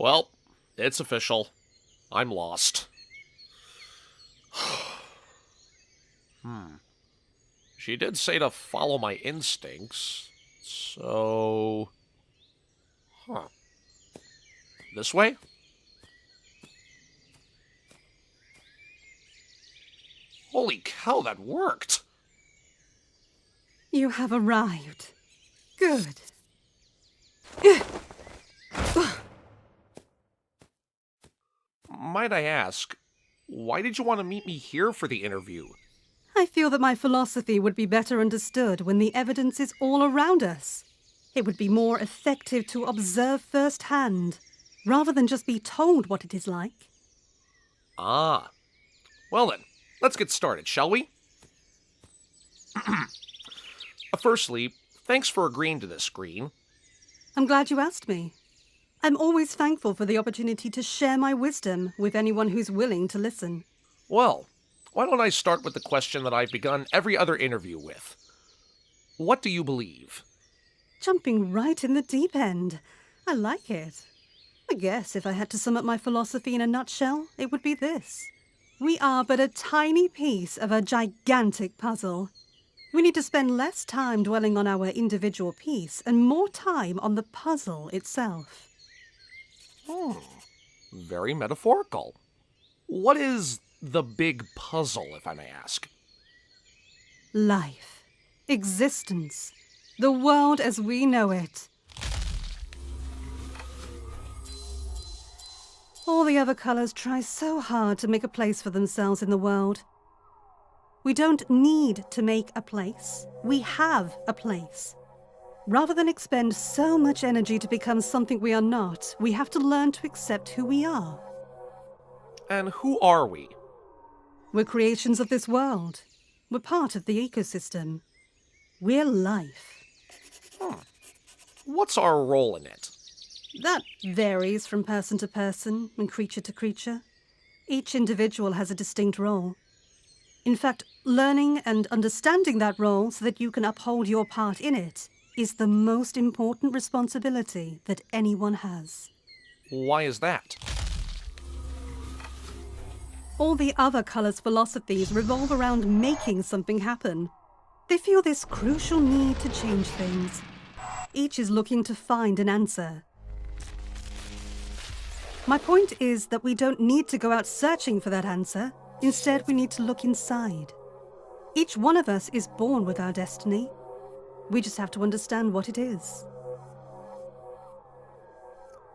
Well, it's official. I'm lost. She did say to follow my instincts, so... This way? Holy cow, that worked! You have arrived. Good. Might I ask, why did you want to meet me here for the interview? I feel that my philosophy would be better understood when the evidence is all around us. It would be more effective to observe firsthand, rather than just be told what it is like. Ah. Well then, let's get started, shall we? Firstly, thanks for agreeing to this, Green. I'm glad you asked me. I'm always thankful for the opportunity to share my wisdom with anyone who's willing to listen. Well, why don't I start with the question that I've begun every other interview with? What do you believe? Jumping right in the deep end. I like it. I guess if I had to sum up my philosophy in a nutshell, it would be this. We are but a tiny piece of a gigantic puzzle. We need to spend less time dwelling on our individual piece and more time on the puzzle itself. Very metaphorical. What is the big puzzle, if I may ask? Life. Existence. The world as we know it. All the other colors try so hard to make a place for themselves in the world. We don't need to make a place. We have a place. Rather than expend so much energy to become something we are not, we have to learn to accept who we are. And who are we? We're creations of this world. We're part of the ecosystem. We're life. What's our role in it? That varies from person to person and creature to creature. Each individual has a distinct role. In fact, learning and understanding that role so that you can uphold your part in it is the most important responsibility that anyone has. Why is that? All the other colors' philosophies revolve around making something happen. They feel this crucial need to change things. Each is looking to find an answer. My point is that we don't need to go out searching for that answer. Instead, we need to look inside. Each one of us is born with our destiny. We just have to understand what it is.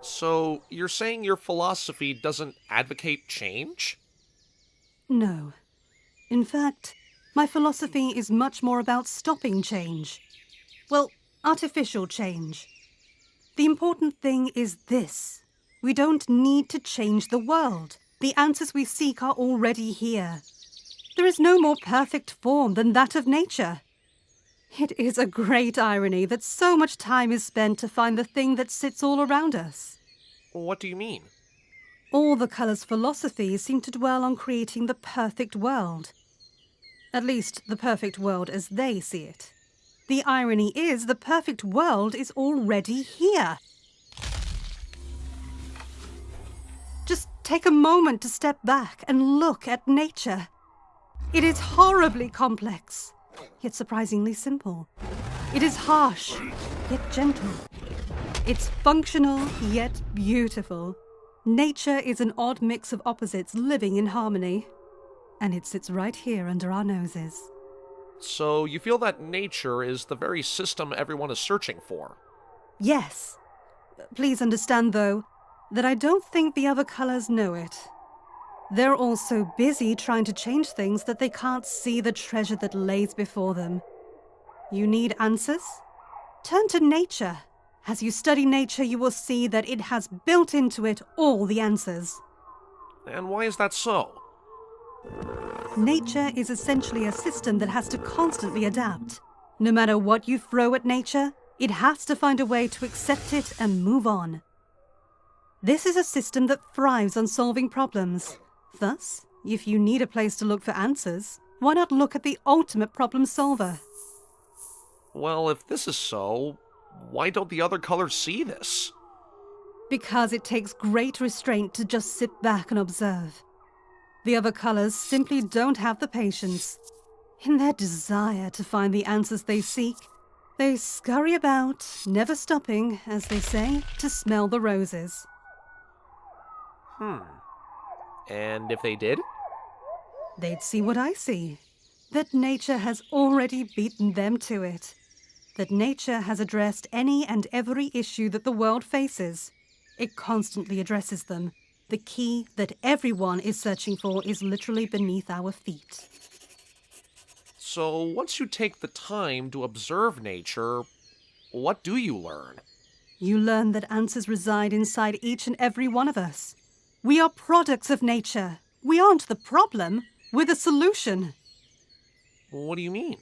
So, you're saying your philosophy doesn't advocate change? No. In fact, my philosophy is much more about stopping change. Well, artificial change. The important thing is this. We don't need to change the world. The answers we seek are already here. There is no more perfect form than that of nature. It is a great irony that so much time is spent to find the thing that sits all around us. What do you mean? All the colors' philosophies seem to dwell on creating the perfect world. At least, the perfect world as they see it. The irony is the perfect world is already here. Just take a moment to step back and look at nature. It is horribly complex, yet surprisingly simple. It is harsh, yet gentle. It's functional, yet beautiful. Nature is an odd mix of opposites living in harmony. And it sits right here under our noses. So, you feel that nature is the very system everyone is searching for? Yes. Please understand, though, that I don't think the other colors know it. They're all so busy trying to change things that they can't see the treasure that lays before them. You need answers? Turn to nature. As you study nature, you will see that it has built into it all the answers. And why is that so? Nature is essentially a system that has to constantly adapt. No matter what you throw at nature, it has to find a way to accept it and move on. This is a system that thrives on solving problems. Thus, if you need a place to look for answers, why not look at the ultimate problem solver? Well, if this is so, why don't the other colors see this? Because it takes great restraint to just sit back and observe. The other colors simply don't have the patience. In their desire to find the answers they seek, they scurry about, never stopping, as they say, to smell the roses. And if they did? They'd see what I see. That nature has already beaten them to it. That nature has addressed any and every issue that the world faces. It constantly addresses them. The key that everyone is searching for is literally beneath our feet. So once you take the time to observe nature, what do you learn? You learn that answers reside inside each and every one of us. We are products of nature. We aren't the problem. We're the solution. What do you mean?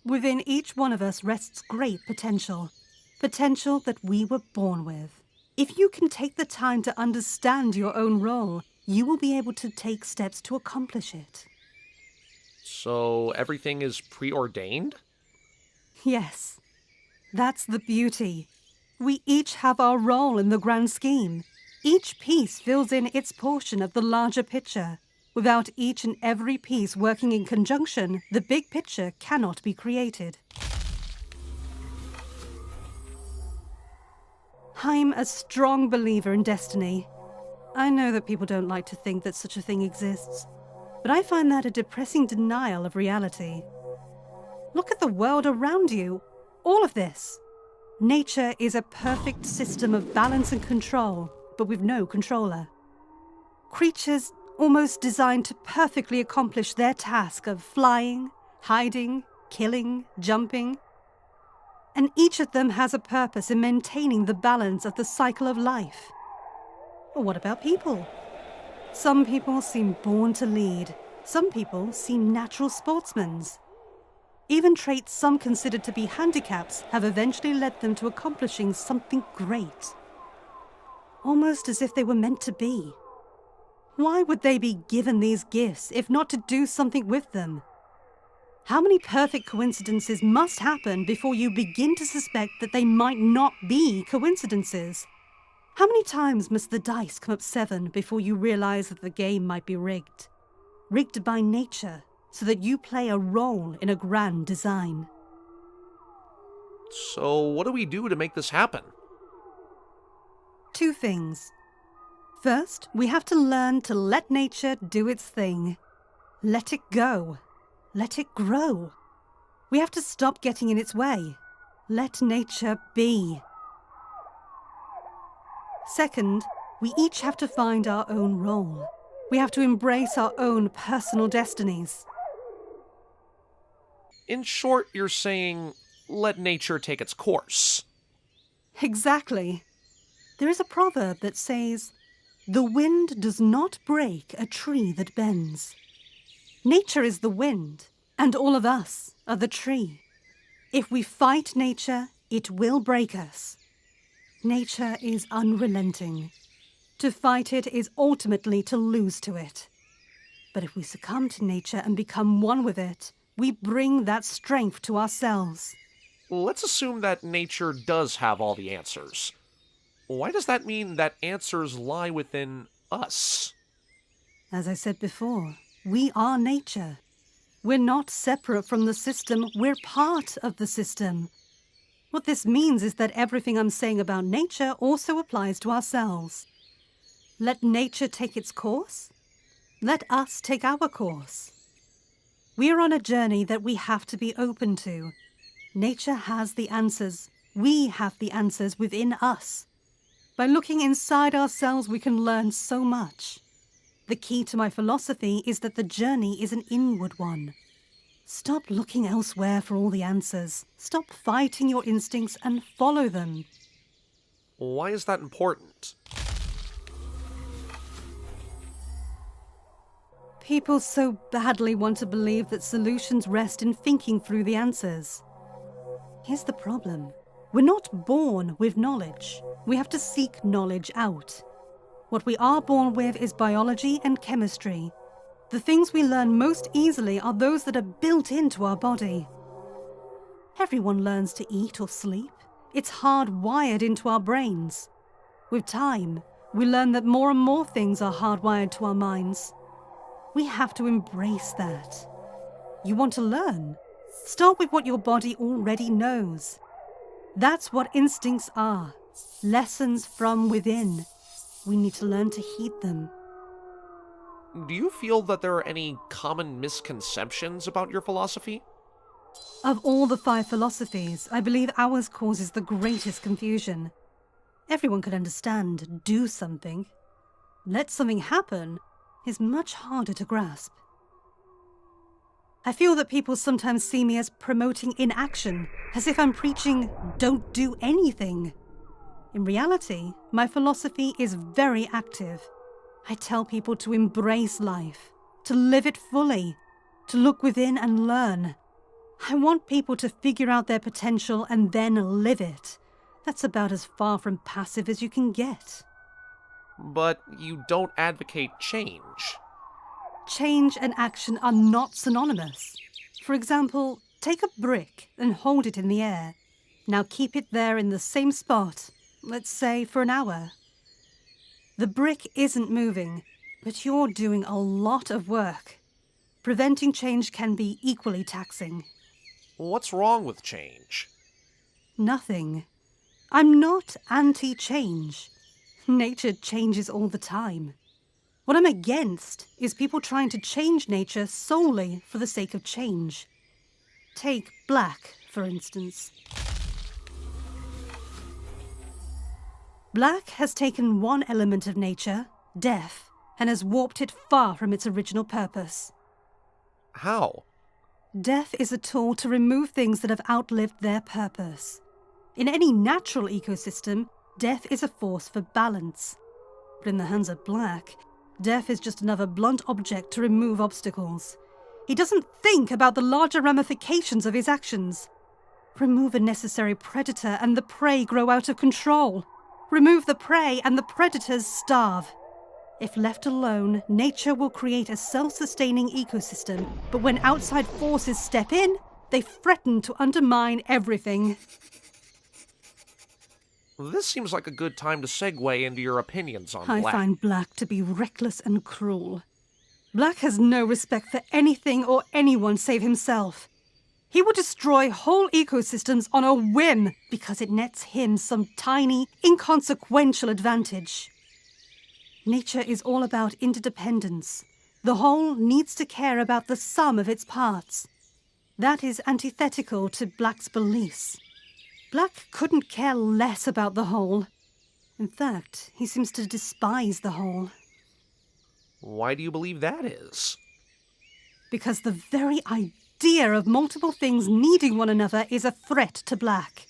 Within each one of us rests great potential. Potential that we were born with. If you can take the time to understand your own role, you will be able to take steps to accomplish it. So everything is preordained? Yes. That's the beauty. We each have our role in the grand scheme. Each piece fills in its portion of the larger picture. Without each and every piece working in conjunction, the big picture cannot be created. I'm a strong believer in destiny. I know that people don't like to think that such a thing exists, but I find that a depressing denial of reality. Look at the world around you. All of this. Nature is a perfect system of balance and control, but with no controller. Creatures almost designed to perfectly accomplish their task of flying, hiding, killing, jumping. And each of them has a purpose in maintaining the balance of the cycle of life. But what about people? Some people seem born to lead. Some people seem natural sportsmen. Even traits some considered to be handicaps have eventually led them to accomplishing something great. Almost as if they were meant to be. Why would they be given these gifts if not to do something with them? How many perfect coincidences must happen before you begin to suspect that they might not be coincidences? How many times must the dice come up 7 before you realize that the game might be rigged? Rigged by nature, so that you play a role in a grand design. So what do we do to make this happen? 2 things. First, we have to learn to let nature do its thing. Let it go. Let it grow. We have to stop getting in its way. Let nature be. Second, we each have to find our own role. We have to embrace our own personal destinies. In short, you're saying, let nature take its course. Exactly. There is a proverb that says, "The wind does not break a tree that bends." Nature is the wind, and all of us are the tree. If we fight nature, it will break us. Nature is unrelenting. To fight it is ultimately to lose to it. But if we succumb to nature and become one with it, we bring that strength to ourselves. Let's assume that nature does have all the answers. Why does that mean that answers lie within us? As I said before, we are nature. We're not separate from the system, we're part of the system. What this means is that everything I'm saying about nature also applies to ourselves. Let nature take its course. Let us take our course. We are on a journey that we have to be open to. Nature has the answers. We have the answers within us. By looking inside ourselves, we can learn so much. The key to my philosophy is that the journey is an inward one. Stop looking elsewhere for all the answers. Stop fighting your instincts and follow them. Why is that important? People so badly want to believe that solutions rest in thinking through the answers. Here's the problem. We're not born with knowledge. We have to seek knowledge out. What we are born with is biology and chemistry. The things we learn most easily are those that are built into our body. Everyone learns to eat or sleep. It's hardwired into our brains. With time, we learn that more and more things are hardwired to our minds. We have to embrace that. You want to learn? Start with what your body already knows. That's what instincts are. Lessons from within. We need to learn to heed them. Do you feel that there are any common misconceptions about your philosophy? Of all the 5 philosophies, I believe ours causes the greatest confusion. Everyone can understand do something. Let something happen is much harder to grasp. I feel that people sometimes see me as promoting inaction, as if I'm preaching don't do anything. In reality, my philosophy is very active. I tell people to embrace life, to live it fully, to look within and learn. I want people to figure out their potential and then live it. That's about as far from passive as you can get. But you don't advocate change. Change and action are not synonymous. For example, take a brick and hold it in the air. Now keep it there in the same spot, let's say for an hour. The brick isn't moving, but you're doing a lot of work. Preventing change can be equally taxing. What's wrong with change? Nothing. I'm not anti-change. Nature changes all the time. What I'm against is people trying to change nature solely for the sake of change. Take black, for instance. Black has taken one element of nature, death, and has warped it far from its original purpose. How? Death is a tool to remove things that have outlived their purpose. In any natural ecosystem, death is a force for balance. But in the hands of Black, death is just another blunt object to remove obstacles. He doesn't think about the larger ramifications of his actions. Remove a necessary predator and the prey grow out of control. Remove the prey and the predators starve. If left alone, nature will create a self-sustaining ecosystem, but when outside forces step in, they threaten to undermine everything. This seems like a good time to segue into your opinions on I Black. find Black to be reckless and cruel. Black has no respect for anything or anyone save himself. He will destroy whole ecosystems on a whim because it nets him some tiny, inconsequential advantage. Nature is all about interdependence. The whole needs to care about the sum of its parts. That is antithetical to Black's beliefs. Black couldn't care less about the whole. In fact, he seems to despise the whole. Why do you believe that is? Because the very idea of multiple things needing one another is a threat to Black.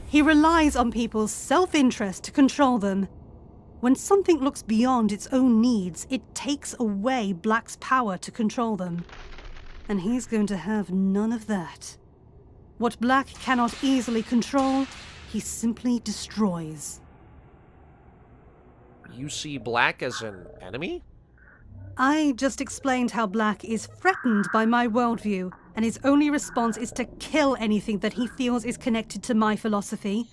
He relies on people's self-interest to control them. When something looks beyond its own needs, it takes away Black's power to control them. And he's going to have none of that. What Black cannot easily control, he simply destroys. You see Black as an enemy? I just explained how Black is threatened by my worldview, and his only response is to kill anything that he feels is connected to my philosophy.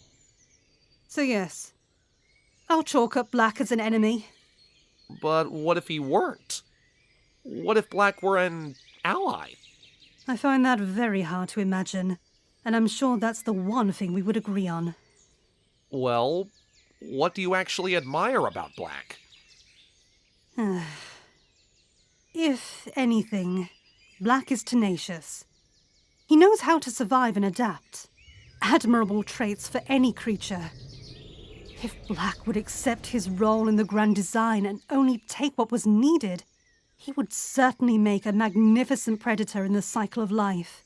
So yes, I'll chalk up Black as an enemy. But what if he weren't? What if Black were an ally? I find that very hard to imagine, and I'm sure that's the one thing we would agree on. Well, what do you actually admire about Black? If anything, Black is tenacious. He knows how to survive and adapt. Admirable traits for any creature. If Black would accept his role in the grand design and only take what was needed, he would certainly make a magnificent predator in the cycle of life.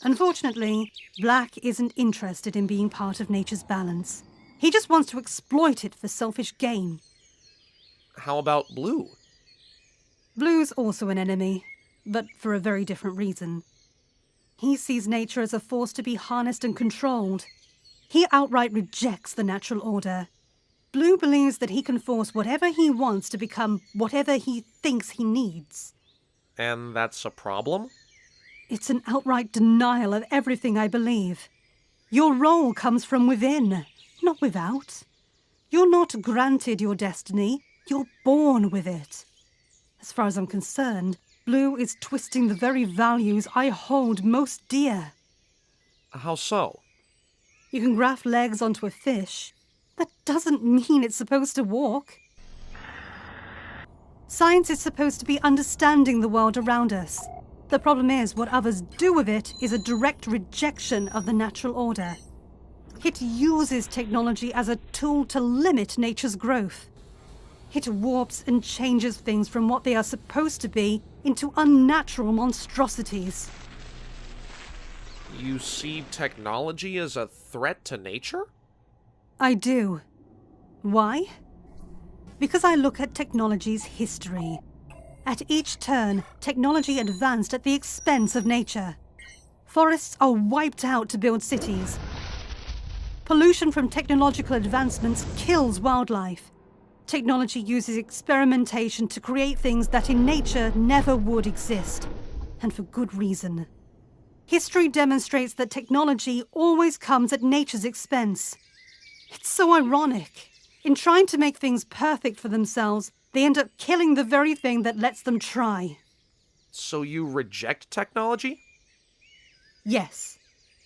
Unfortunately, Black isn't interested in being part of nature's balance. He just wants to exploit it for selfish gain. How about Blue? Blue's also an enemy, but for a very different reason. He sees nature as a force to be harnessed and controlled. He outright rejects the natural order. Blue believes that he can force whatever he wants to become whatever he thinks he needs. And that's a problem? It's an outright denial of everything I believe. Your role comes from within. not without. You're not granted your destiny, you're born with it. As far as I'm concerned, blue is twisting the very values I hold most dear. How so? You can graft legs onto a fish. That doesn't mean it's supposed to walk. Science is supposed to be understanding the world around us. The problem is, what others do with it is a direct rejection of the natural order. It uses technology as a tool to limit nature's growth. It warps and changes things from what they are supposed to be into unnatural monstrosities. You see technology as a threat to nature? I do. Why? Because I look at technology's history. At each turn, technology advanced at the expense of nature. Forests are wiped out to build cities. Pollution from technological advancements kills wildlife. Technology uses experimentation to create things that in nature never would exist, and for good reason. History demonstrates that technology always comes at nature's expense. It's so ironic. In trying to make things perfect for themselves, they end up killing the very thing that lets them try. So you reject technology? Yes,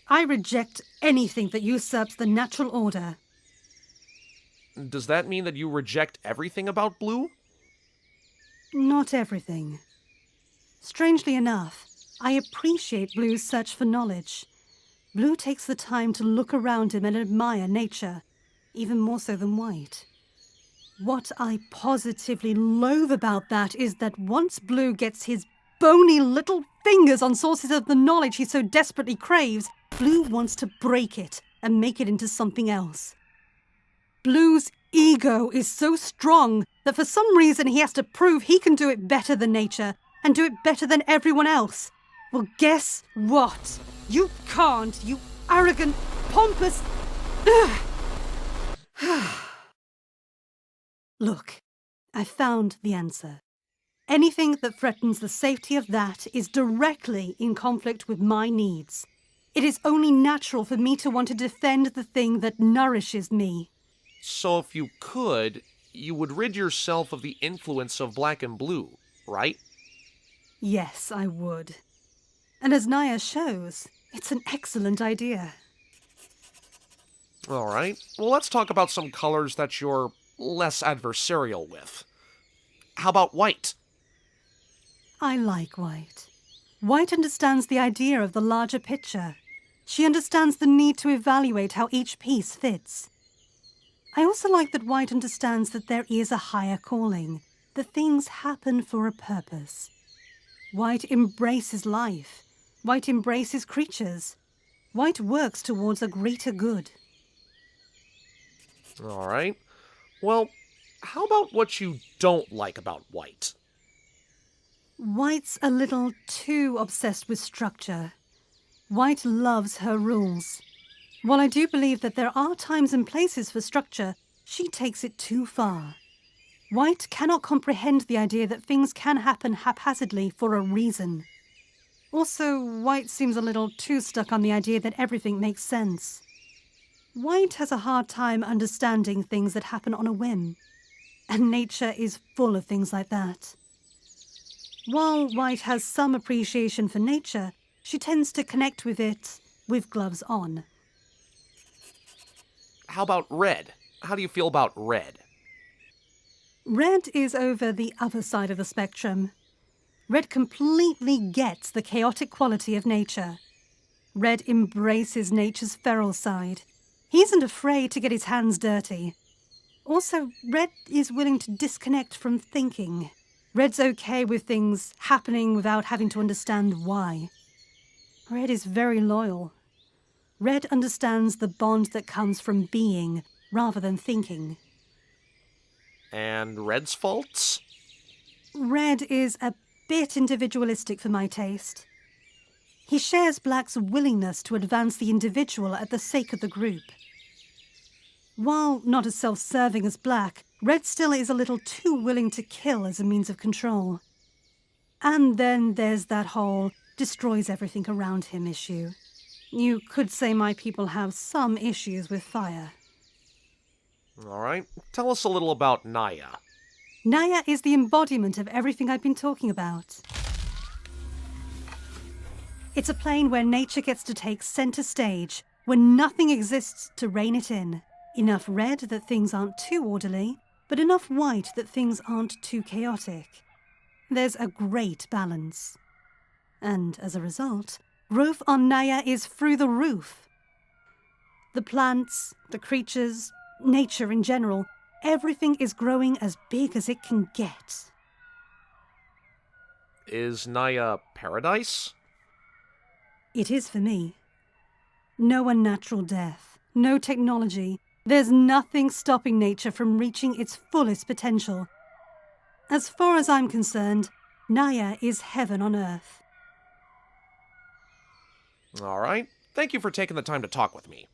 I reject anything that usurps the natural order. Does that mean that you reject everything about blue? Not everything. Strangely enough, I appreciate Blue's search for knowledge. Blue takes the time to look around him and admire nature, even more so than White. What I positively loathe about that is that once Blue gets his bony little fingers on sources of the knowledge he so desperately craves, Blue wants to break it and make it into something else. Blue's ego is so strong that for some reason he has to prove he can do it better than nature and do it better than everyone else. Well, guess what? You can't, you arrogant, pompous... Look, I found the answer. Anything that threatens the safety of that is directly in conflict with my needs. It is only natural for me to want to defend the thing that nourishes me. So if you could, you would rid yourself of the influence of black and blue, right? Yes, I would. And as Naya shows, it's an excellent idea. Alright, well let's talk about some colors that you're less adversarial with. How about white? I like White. White understands the idea of the larger picture. She understands the need to evaluate how each piece fits. I also like that White understands that there is a higher calling, that things happen for a purpose. White embraces life. White embraces creatures. White works towards a greater good. Alright. Well, how about what you don't like about white? White's a little too obsessed with structure. White loves her rules. While I do believe that there are times and places for structure, she takes it too far. White cannot comprehend the idea that things can happen haphazardly for a reason. Also, White seems a little too stuck on the idea that everything makes sense. White has a hard time understanding things that happen on a whim, and nature is full of things like that. While White has some appreciation for nature, she tends to connect with it with gloves on. How about red? How do you feel about red? Red is over the other side of the spectrum. Red completely gets the chaotic quality of nature. Red embraces nature's feral side. He isn't afraid to get his hands dirty. Also, Red is willing to disconnect from thinking. Red's okay with things happening without having to understand why. Red is very loyal. Red understands the bond that comes from being rather than thinking. And red's faults? Red is a bit individualistic for my taste. He shares Black's willingness to advance the individual at the sake of the group. While not as self-serving as Black, Red still is a little too willing to kill as a means of control. And then there's that whole destroys everything around him issue. You could say my people have some issues with fire. Alright, tell us a little about Naya. Naya is the embodiment of everything I've been talking about. It's a plane where nature gets to take center stage, where nothing exists to rein it in. Enough red that things aren't too orderly, but enough white that things aren't too chaotic. There's a great balance. And as a result, growth on Naya is through the roof. The plants, the creatures, nature in general, everything is growing as big as it can get. Is Naya paradise? It is for me. No unnatural death, no technology. There's nothing stopping nature from reaching its fullest potential. As far as I'm concerned, Naya is heaven on earth. Alright, thank you for taking the time to talk with me.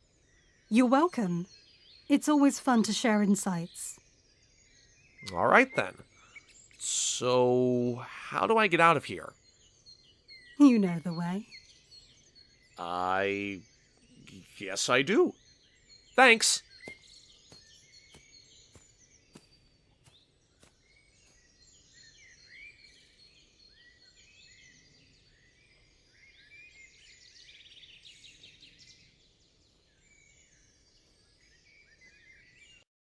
You're welcome. It's always fun to share insights. Alright then. So, how do I get out of here? You know the way. I guess I do. Thanks.